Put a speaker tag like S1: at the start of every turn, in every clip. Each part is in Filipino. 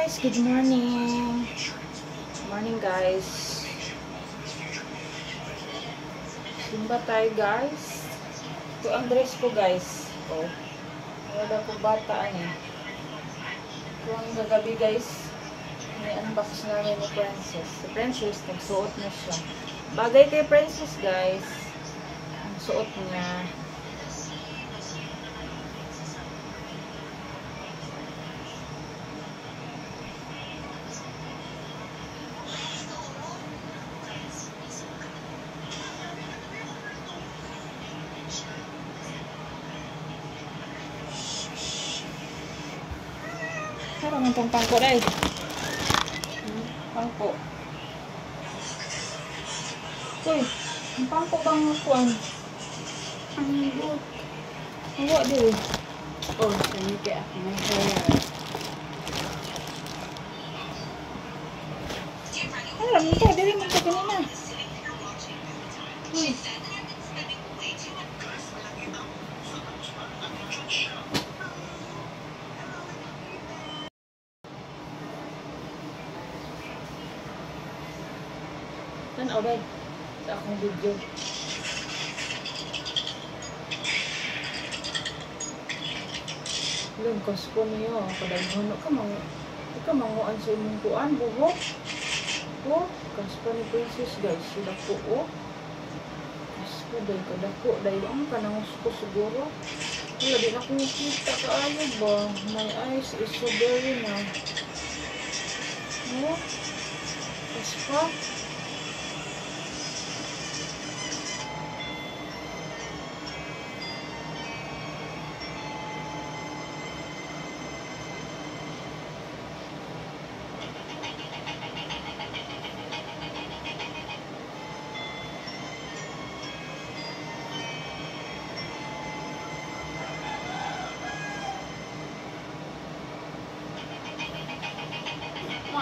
S1: guys, good morning. Morning guys. Simba tayo guys. Ito ang dress ko guys. Oh. Wala ko bata eh. Ito ang gagabi guys. May unbox namin ni Princess. Si Princess, nagsuot na siya. Bagay kay Princess guys. Ang suot niya. Parang itong pangko na eh. Pangko. Uy, ang pangko bang kuwan? Ang good. Hawa din.
S2: Oh, sini kayak aku main saya.
S1: Alam mo ito, dili mo ito kanina. Uy. Tanaw ba sa akong video. Lung kasko niyo, kadaghan ka manguan sa imong kuan buhok. Oh, kasko ni Princess guys, sila po oh. Kasko dahil kadako dahil ang kanangusko siguro. Wala din ako nakita kaayo ba? My eyes is so very na. Oh, kasko.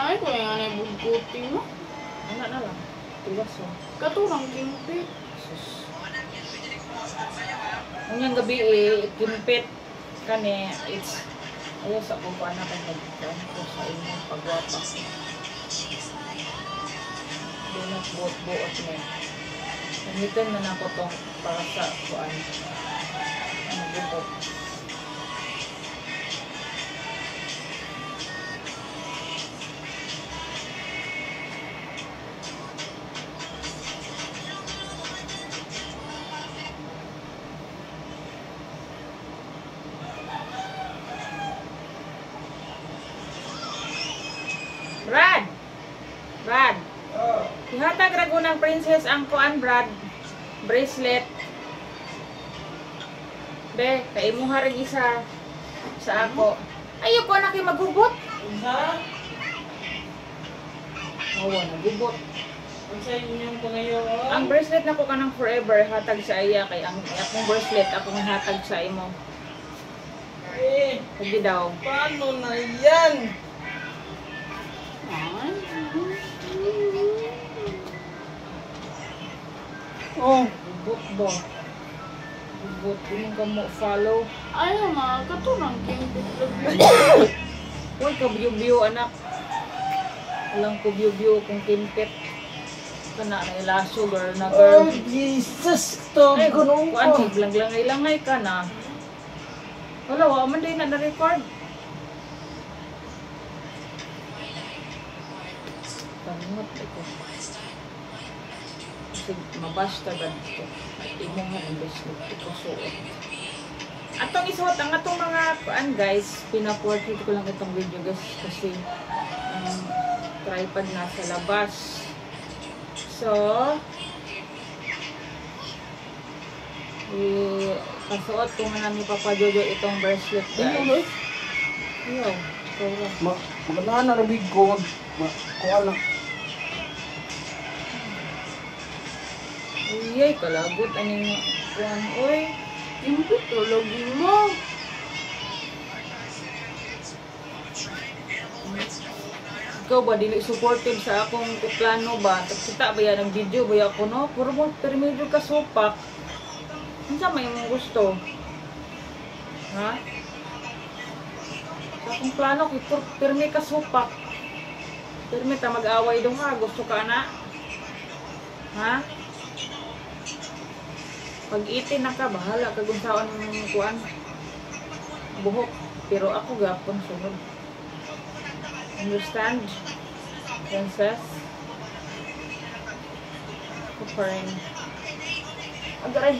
S2: Ay, ko yang aneh bungkuti mo.
S1: Anak na lang. Tiwas oh.
S2: Katurang kimpit.
S1: Sus. Ngayong gabi eh, kimpit kani, it's ayaw sa kung paano kang pagkikan ko sa inyong pagwapa. Dunot buot-buot na. Namitan na na ko itong para sa kuan. Ang buhok. Brad. Ihatag ra ko ng Princess ang kuan Brad. Bracelet. Be, kay mo harag isa sa ako. Ayo ko na kay maghugot.
S2: Unsa?
S1: Awa na gubot.
S2: Unsa inyong pangayo?
S1: Ang bracelet na ko kanang forever hatag sa iya kay ang akong bracelet akong hatag sa imo.
S2: Eh,
S1: Sige daw.
S2: paano na yan? Oh,
S1: Gubot ba? Gubot. Hindi ka mo follow.
S2: ayaw ma, katurang kimpit lagi.
S1: Huwag ka biyo-biyo anak. Walang ko biyo-biyo kung kimpit. Kana na ilaso girl na girl.
S2: Oh, Jesus, to
S1: Ay,
S2: gunong
S1: kuan
S2: ko.
S1: lang-langay ka na. Wala, wa man din na record. Pangot ko. Kasi mabasta ba dito. Imo nga ang bracelet ko suot. Atong isuot ang atong mga kuan guys, pina-portrait ko lang itong video guys kasi tripod na sa labas. So, pasuot ko nga ni Papa Jojo itong bracelet guys. Ayaw, sorry.
S2: Magandaan na rabig ko. Kuha lang.
S1: Uyay, kalagot aning kuan oy.
S2: Kimpit to lagi mo.
S1: Ikaw ba dili supportive sa akong plano ba? Kita ba yan ang video ba ako no? Puro mo permedyo ka sopak. Unsa may imong gusto? Ha? Akong plano, pirmi ka supak. Pirmi ta mag-away doon ha. Gusto ka na? Ha? Pag itin na ka, bahala ka kung saan kuan. Buhok. Pero ako gapon sunod. Understand? Princess? Ako pa rin. Agaray.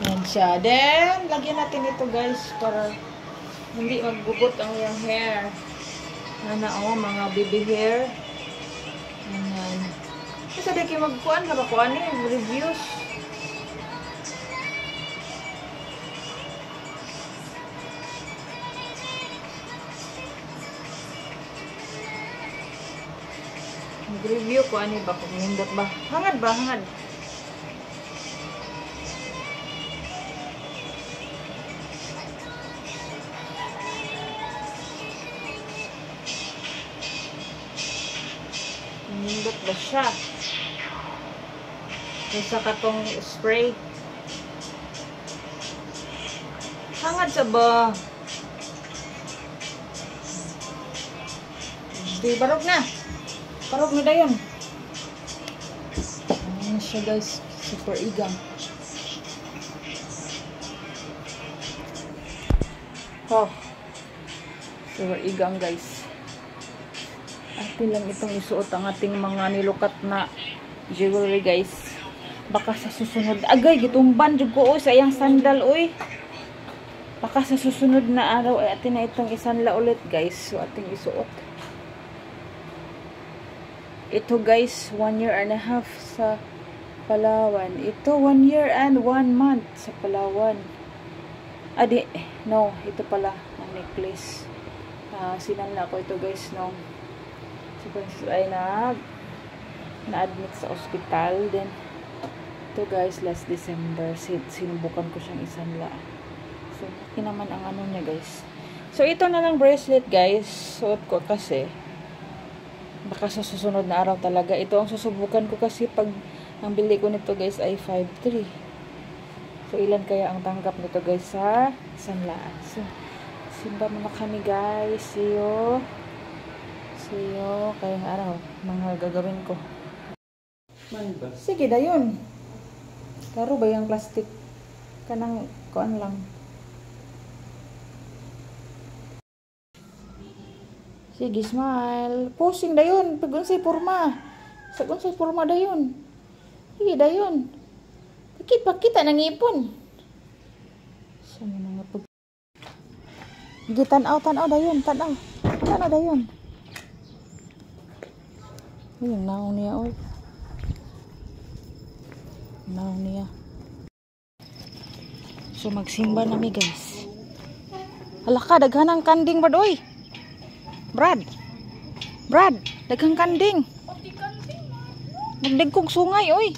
S1: Yan siya. Then, lagyan natin ito guys para hindi magbugot ang iyong hair. Mga baby hair. Ayan. Kasi di kayo magkuhan, nakakuhan eh, reviews. Mag-review ko ano ba, kung nindot ba. Hangad ba, hangad. Nindot ba siya? Kaysa katong spray. Hangad sa ba? Di, barog na. Barog na dayon. Ano siya guys? Super igang. Oh. Super igang guys. Atin lang itong isuot ang ating mga nilukat na jewelry guys. Baka sa susunod, agay gitumban jud ko oy sa iyang sandal oy. Baka sa susunod na araw ay atin na itong isanla ulit guys. So ating isuot. Ito guys, 1 year and a half sa Palawan. Ito 1 year and 1 month sa Palawan. Adi, no, ito pala ang necklace. Sinanla ko ito guys no. Si Princess ay na-admit sa ospital. Then ito guys, last December, sinubukan ko siyang isanla. So, yun naman ang ano niya guys. So, ito na lang bracelet guys. Suot ko kasi. Baka sa susunod na araw talaga. Ito ang susubukan ko kasi pag ang bili ko nito guys ay 5.3. So, ilan kaya ang tanggap nito guys sa sanlaan. So, simba muna kami guys. See you. See you. Kayang araw. Mga gagawin ko. Sige, dayon. Karo ba yung plastic? Kanang kuan lang. Sige, smile. Posing dayon. Pag unsay porma. Sa unsay porma dayon. Sige, dayon. Pakita nang ipon. Sa mga pag... Sige, tanaw dayon. Tanaw dayon. Ayun, naong niya, oy. Naong niya. So, magsimba nami, guys. Hala ka, daghanang kanding ba, oy? Brad, daghang kanding. Nagdag kong sungay, oy.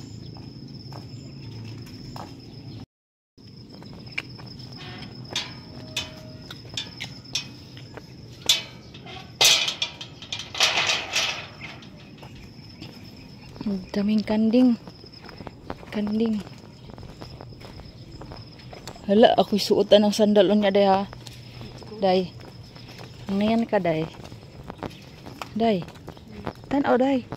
S1: Daming kanding. Hala, ako'y suotan ng sandalon niya, day, ha? Day. Ngayon ka, day. Day. Tanaw, day.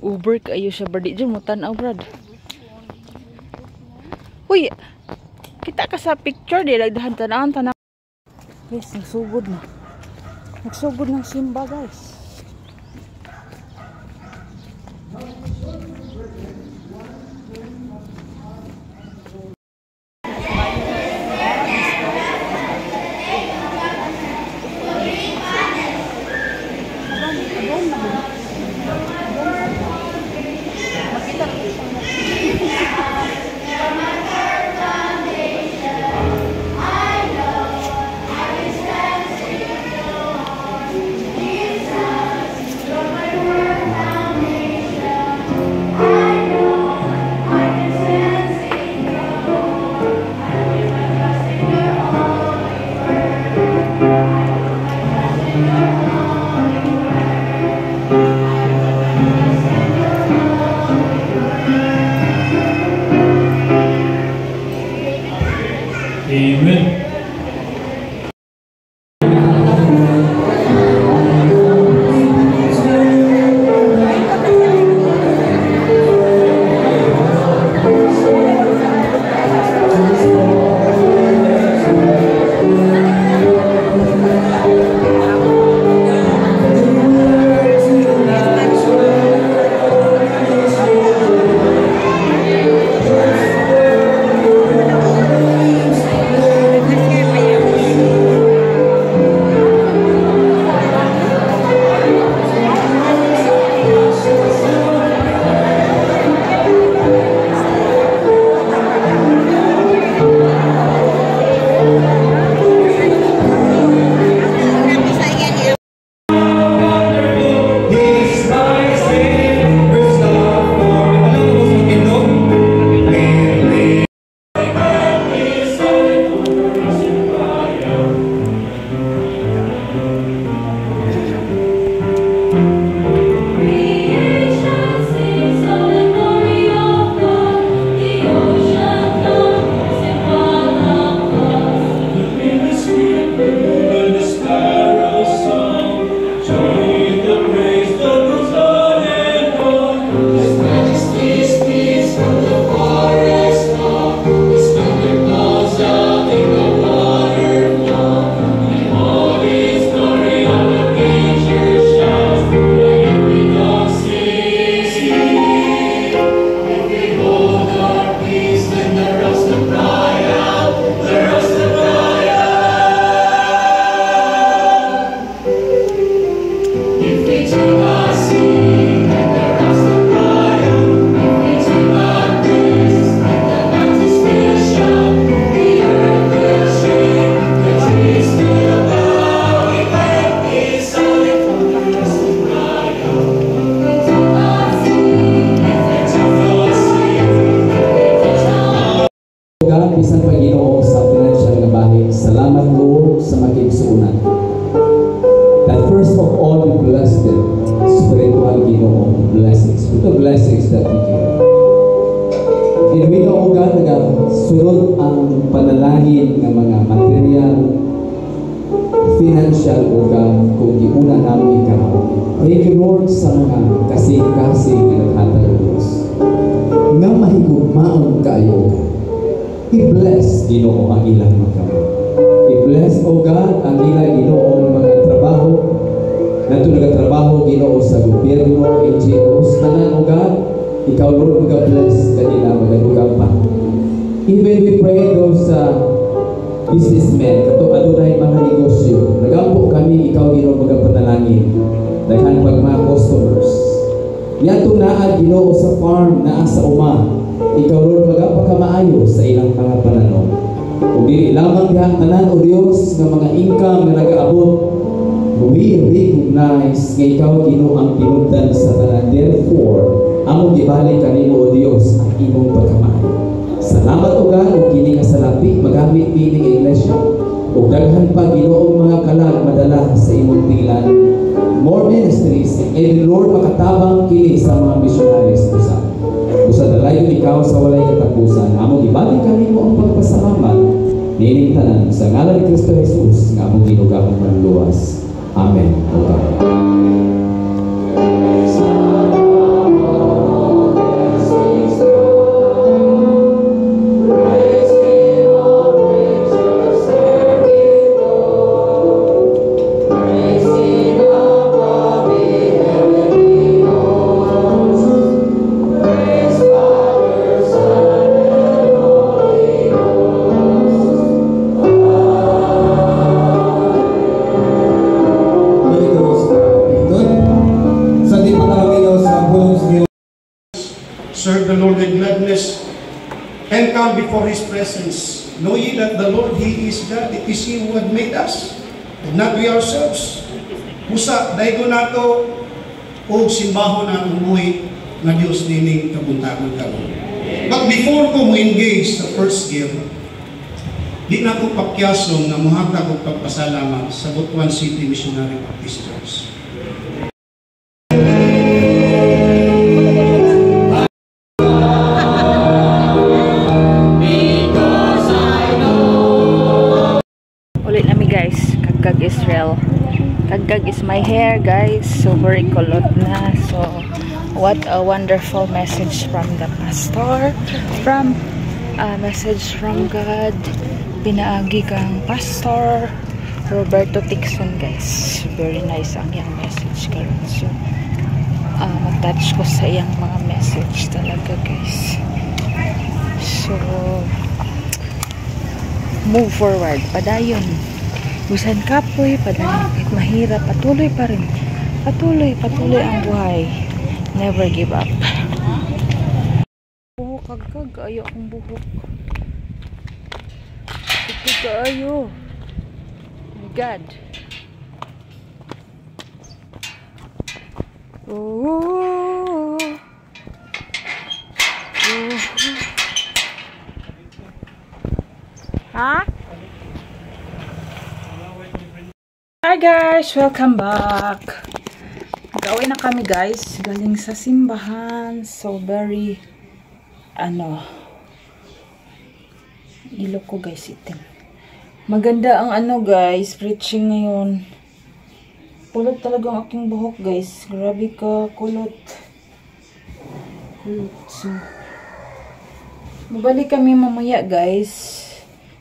S1: Uber kayo siya, Brad. Diyan mo, tanaw, Brad. Uy, kita ka sa picture, di. Lagdahan, tanaw. Guys, nagsugod na. Nagsugod ng simba, guys.
S3: Amen.
S4: Bisan pa Ginoo sa financial nga bahin. Salamat Lord sa makigsuunan. That first of all, we bless them. Spiritual Ginoo blessings. Ito blessings that we give. And we know, God, sunod ang panalangin ng mga material, financial, o God, kung giuna namin ikaw. Thank you, Lord, sa mga kasing-kasing na naghatag Diyos. Nga mahigugmaon kayo. I-bless, Ginoo, ang ilang magkamay. I-bless, O God, ang ilang Ginoo mga trabaho. Nato nagatrabaho, Ginoo, sa gobyerno, NGOs, tanan, O God. Ikaw, Lord, mag-bless kanila, magalugang pa. Even we pray those businessmen, kato adunay mga negosyo. Nagampo kami, ikaw, Ginoo, magapanalangin. Daghan pag mga customers. Yato naa, Ginoo, sa farm, naa sa uma. Ikaw, Lord, magpakamaayo sa ilang mga pananaw. Kung dili lamang diha tanan, O Diyos, ng mga income na nag-aabot, we recognize nga ikaw, Ginoo, ang pinundan sa tanan. Therefore, among gibalik kanimo, O Diyos, ang imong pagkamaayo. Salamat, O God, o kini nga salapi, magamit kini nga iglesia. O daghan pa, Ginoo, mga kalag madala sa imong tilan. More ministries, and Lord, makatabang kini sa mga missionaries usa. Usa dalayon ikaw sa walay katapusan. Among ibalik kanimo ang pagpasalamat. Nining tanan sa ngalan ni Kristo Jesus nga among ginugamit ng luwas. Amen.
S5: Serve the Lord with gladness and come before His presence. Know ye that the Lord, He is God. It is He who had made us, and not we ourselves. Busa, dahil ko nato o simbaho na umuwi na Diyos nining kabuntagon kamo. But before ko mo engage sa first gear, di na ko pakyason na muhatag og pagpasalamat sa Butuan City Missionary Baptist Church.
S6: Because I know
S1: Kag is my hair, guys. So very kulot na. So what a wonderful message from the pastor. From a message from God. Pinaagi kang Pastor Roberto Tixon, guys. Very nice ang iyang message karon. So matouch ko sa iyang mga message talaga, guys. So move forward, padayon. Busan kapoy, padayon. Kahit mahirap, patuloy pa rin. Patuloy ang buhay. Never give up. Buhok, kagkag. Ayaw akong buhok. Kagkag, ayaw. My God. Oh. Ha? Hi guys! Welcome back! Nag-away na kami, guys. Galing sa simbahan. So very ilok ko, guys, itim. Maganda ang guys, preaching ngayon. Kulot talaga ang aking buhok, guys. Grabe ka, kulot. So babalik kami mamaya, guys.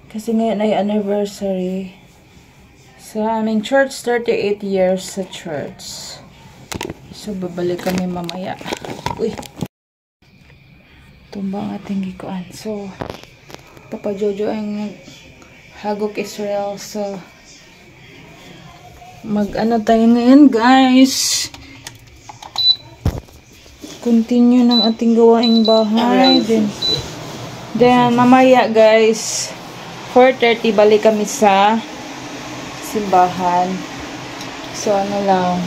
S1: Kasi ngayon ay anniversary sa aming church. 38 years sa church. So babalik kami mamaya. Uy, tumba ang ating gikuan. So Papa Jojo ang Hagok Israel. So tayo ngayon, guys. Continue ng ating gawaing bahay. Then mamaya, guys, 4:30 balik kami sa simbahan. So lang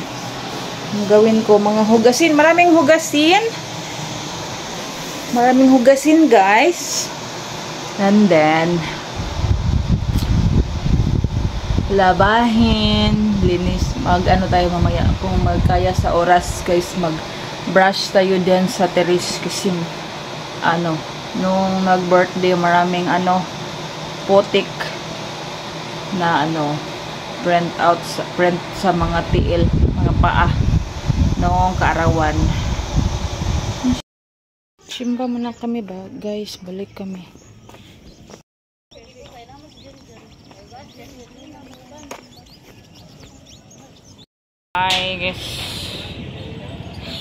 S1: ang gawin ko, mga hugasin. Maraming hugasin, guys. And then labahin, linis, tayo mamaya kung magkaya sa oras, guys. Mag-brush tayo din sa terrace kasi nung nag-birthday, maraming putik na print sa mga tiil, mga paa noong kaarawan. Simba muna kami ba, guys? Balik kami. Hi, guys.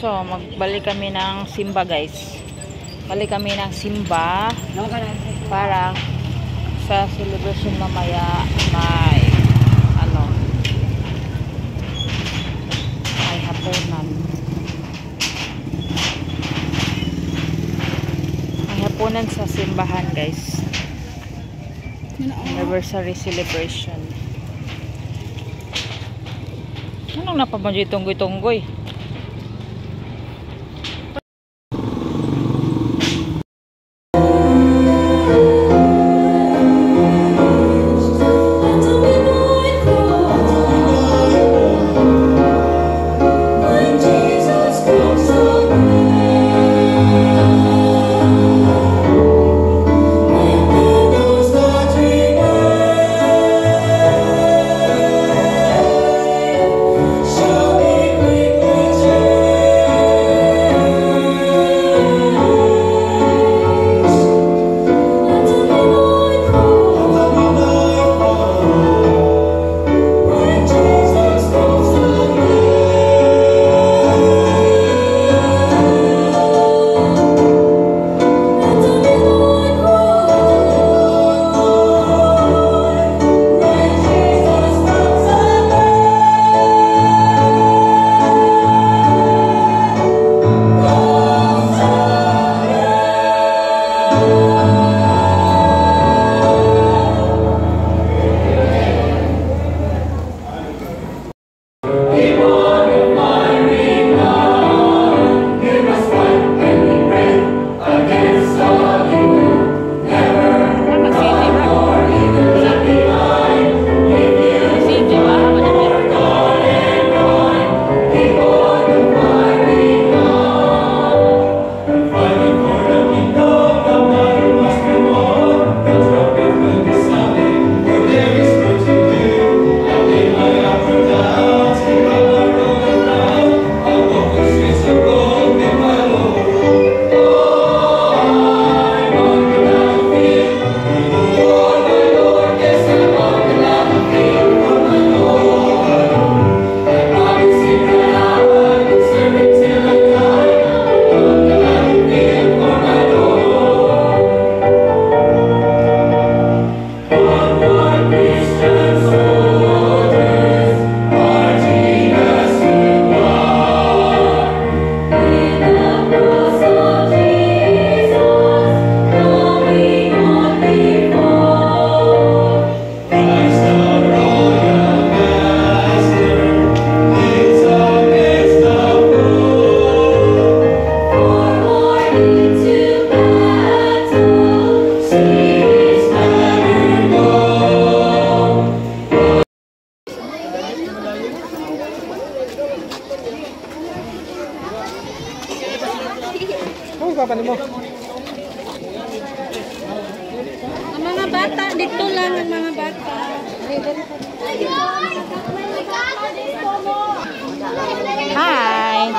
S1: So magbalik kami ng simba, guys. Balik kami ng simba para sa celebration mamaya. May hapunan. May hapunan sa simbahan, guys. Anniversary celebration. Anong napamadyo tunggoy-tunggoy?
S3: Shall be quickly
S2: bata, dito lang ang mga bata.
S1: Hi!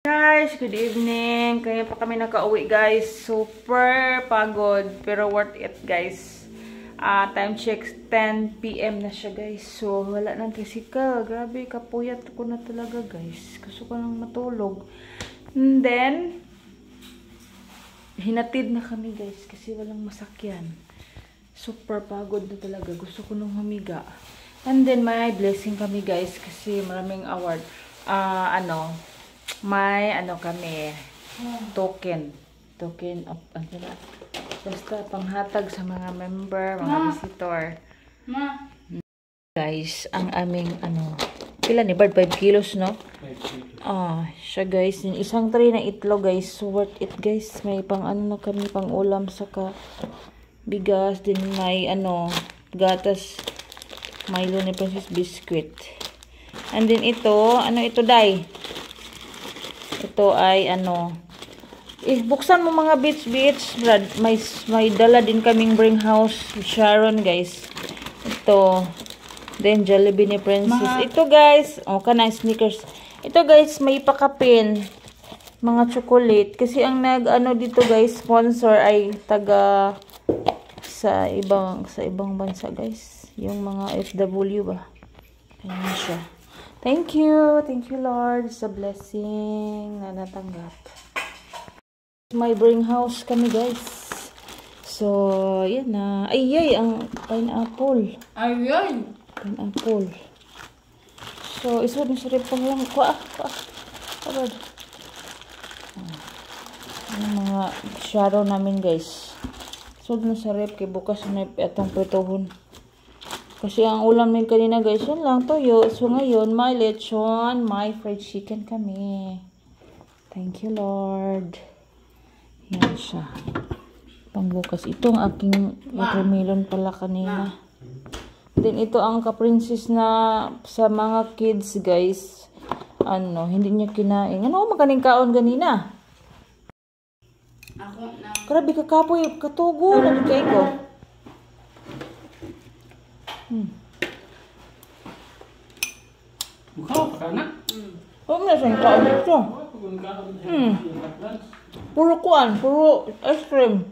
S1: Guys, good evening. Kaya pa kami nakauwi guys. Super pagod pero worth it guys. Time check 10 PM na siya guys. So wala nang tricycle. Grabe, kapuyat ko na talaga guys. Gusto ko nang matulog. And then hinatid na kami guys kasi walang masakyan. Super pagod na talaga. Gusto ko nang humiga. And then may blessing kami guys kasi maraming award. May kami token of basta panghatag sa mga member, mga visitor. Guys, ang aming pila ni Bard 5 kilos no? Siya guys, yung isang tray na itlog guys, so worth it guys. May pang na kami, pang ulam saka bigas, din may gatas, Milo ni Princess biscuit. And then ito, ito dai? Ito ay buksan mo mga beach Brad. May dala din kaming bring house Sharon guys. Ito. Then Jollibee ni Princess. Ito guys, kanang sneakers. Ito guys, may pakapin. Mga chocolate kasi ang dito guys, sponsor ay taga sa ibang bansa guys. Yung mga FW ba. Ayan siya. Thank you Lord sa blessing na natanggap. May bring house kami guys. So, yan na. Ay, ang pineapple.
S2: Ayun.
S1: Pineapple. So, isod na sa rip ko lang. Agad. Yung mga shadow namin guys. Isod na sa rip. Kaya bukas na itong pritohon. Kasi ang ulam namin kanina guys, yun lang, toyo. So ngayon, may lechon, may fried chicken kami. Thank you Lord. Yan siya. Pangbukas. Itong aking watermelon pala kanina. Then ito ang ka-princess na sa mga kids guys. Hindi niya kinain. Magaling kaon ganina?
S2: Ako na.
S1: Grabe kakapoy, katugo. Nagkay ko.
S3: Bukaw ka na?
S1: Huwag na siyang kaon dito. Puro kuan, puro ice cream.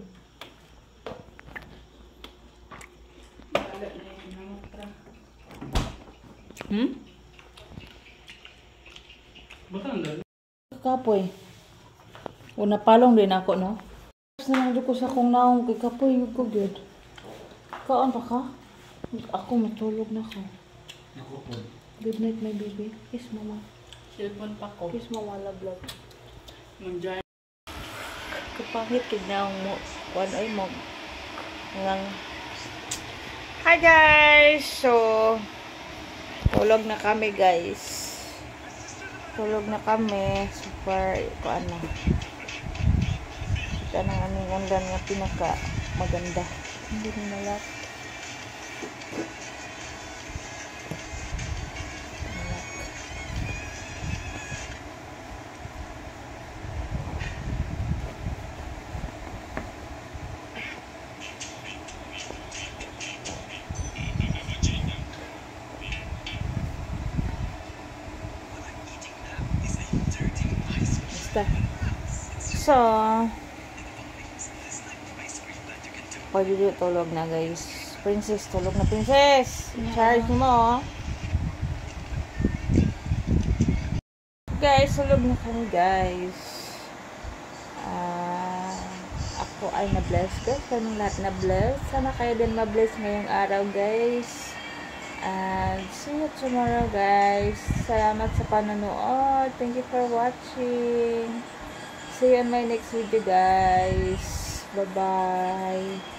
S1: Kakapoy. Una palong din ako, no? Tapos naman ko sa kong naong kay kapoy yung ko good. Kaon pa ka? Ako matulog na ako. Good night, my baby. Kiss mama.
S2: Cellphone pa ko.
S1: Kiss mama, love.
S2: Mag-join.
S1: Kapangit kignaong mo. Kuan ay mo. Hi guys! So, tulog na kami guys. Tulog na kami. Super, Ito ng aming andan nga pinaka maganda. Hindi na lahat. So, pwede dito tulog na guys. Princess, tulog na princess. Charge mo. Guys, tulog na kami guys. Ako ay na-bless guys. Kaming lahat na-bless. Sana kayo din ma-bless ngayong araw guys. And see you tomorrow guys. Salamat sa panonood. Thank you for watching. See you on my next video guys. Bye bye.